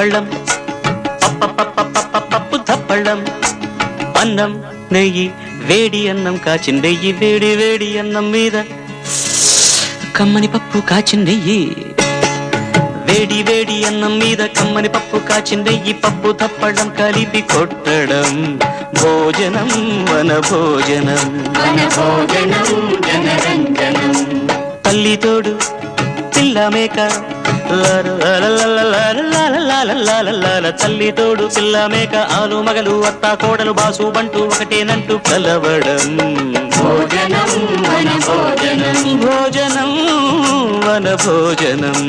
పళ్ళం పప్పు తప్పళ్ళం అన్నం నెయ్యి వేడి అన్నం కాచిన నెయ్యి వేడి వేడి అన్నం మీద కమ్మని పప్పు కాచిన నెయ్యి వేడి వేడి అన్నం మీద కమ్మని పప్పు కాచిన నెయ్యి పప్పు తప్పడం కలిపి కొట్టడం భోజనం వన భోజనం తల్లి తోడు పిల్ల మేక తల్లి తోడు పిల్ల మేక ఆలు మగలు అత్త కోడలు బాసు బంటూ ఒకటేనంటూ కలవడం భోజనం వన భోజనం